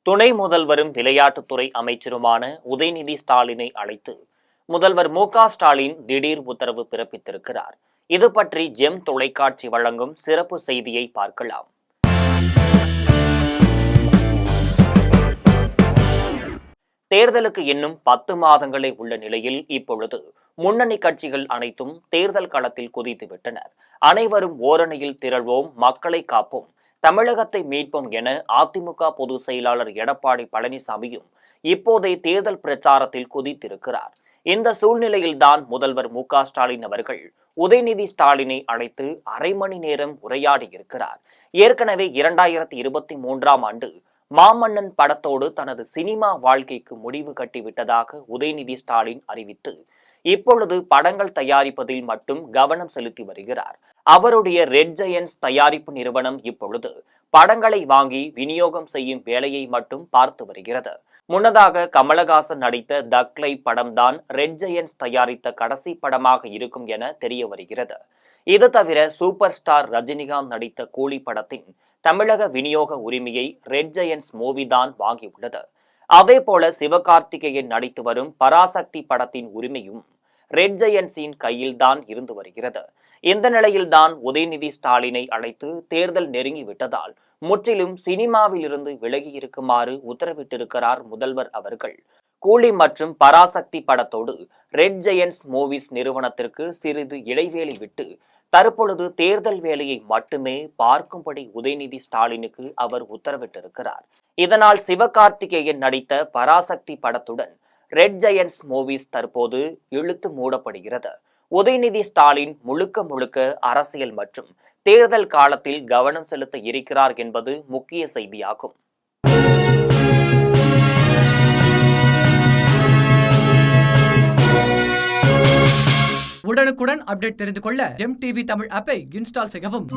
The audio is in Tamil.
துணை முதல்வரும் விளையாட்டுத்துறை அமைச்சருமான உதயநிதி ஸ்டாலினை அழைத்து முதல்வர் மு.க.ஸ்டாலின் திடீர் உத்தரவு பிறப்பித்திருக்கிறார். இது பற்றி ஜெம் தொலைக்காட்சி வழங்கும் சிறப்பு செய்தியை பார்க்கலாம். தேர்தலுக்கு இன்னும் 10 மாதங்களே உள்ள நிலையில் இப்பொழுது முன்னணி கட்சிகள் அனைத்தும் தேர்தல் களத்தில் குதித்துவிட்டனர். அனைவரும் ஓரணியில் திரள்வோம், மக்களை காப்போம், தமிழகத்தை மீட்போம் என அதிமுக பொதுச் செயலாளர் எடப்பாடி பழனிசாமியும் இப்போதே தேர்தல் பிரச்சாரத்தில் குதித்திருக்கிறார். இந்த சூழ்நிலையில்தான் முதல்வர் மு.க.ஸ்டாலின் அவர்கள் உதயநிதி ஸ்டாலினை அழைத்து அரை மணி நேரம் உரையாடியிருக்கிறார். ஏற்கனவே 2023ஆம் ஆண்டு மாமன்னன் படத்தோடு தனது சினிமா வாழ்க்கைக்கு முடிவு கட்டிவிட்டதாக உதயநிதி ஸ்டாலின் அறிவித்து இப்பொழுது படங்கள் தயாரிப்பதில் மட்டும் கவனம் செலுத்தி வருகிறார். அவருடைய ரெட் ஜெயன்ட்ஸ் தயாரிப்பு நிறுவனம் இப்பொழுது படங்களை வாங்கி விநியோகம் செய்யும் வேலையை மட்டும் பார்த்து வருகிறது. முன்னதாக கமலஹாசன் நடித்த தக்லை படம்தான் ரெட் ஜெயன்ட்ஸ் தயாரித்த கடைசி படமாக இருக்கும் என தெரிய வருகிறது. இது தவிர சூப்பர் ஸ்டார் ரஜினிகாந்த் நடித்த கூலி படத்தின் தமிழக விநியோக உரிமையை ரெட் ஜெயன்ட்ஸ் மூவி தான் வாங்கியுள்ளது. அதே போல சிவகார்த்திகேயன் நடித்து வரும் பராசக்தி படத்தின் உரிமையும் ரெட் ஜெயன்ட்ஸின் கையில்தான் இருந்து வருகிறது. இந்த நிலையில்தான் உதயநிதி ஸ்டாலினை அழைத்து தேர்தல் நெருங்கிவிட்டதால் முற்றிலும் சினிமாவில் இருந்து விலகி இருக்குமாறு உத்தரவிட்டிருக்கிறார் முதல்வர் அவர்கள். கூலி மற்றும் பராசக்தி படத்தோடு ரெட் ஜெயன்ட்ஸ் மூவிஸ் நிறுவனத்திற்கு சிறிது இடைவேளை விட்டு தற்பொழுது தேர்தல் வேலையை மட்டுமே பார்க்கும்படி உதயநிதி ஸ்டாலினுக்கு அவர் உத்தரவிட்டிருக்கிறார். இதனால் சிவகார்த்திகேயன் நடித்த பராசக்தி படத்துடன் ரெட் ஜெயன்ட்ஸ் மூவிஸ் தற்போது இழுத்து மூடப்படுகிறது. உதயநிதி ஸ்டாலின் முழுக்க அரசியல் மற்றும் தேர்தல் காலத்தில் கவனம் செலுத்த இருக்கிறார் என்பது முக்கிய செய்தியாகும். உடனுக்குடன் அப்டேட் தெரிந்து கொள்ள ஜெம் டிவி தமிழ் ஆப்பை இன்ஸ்டால் செய்யவும்.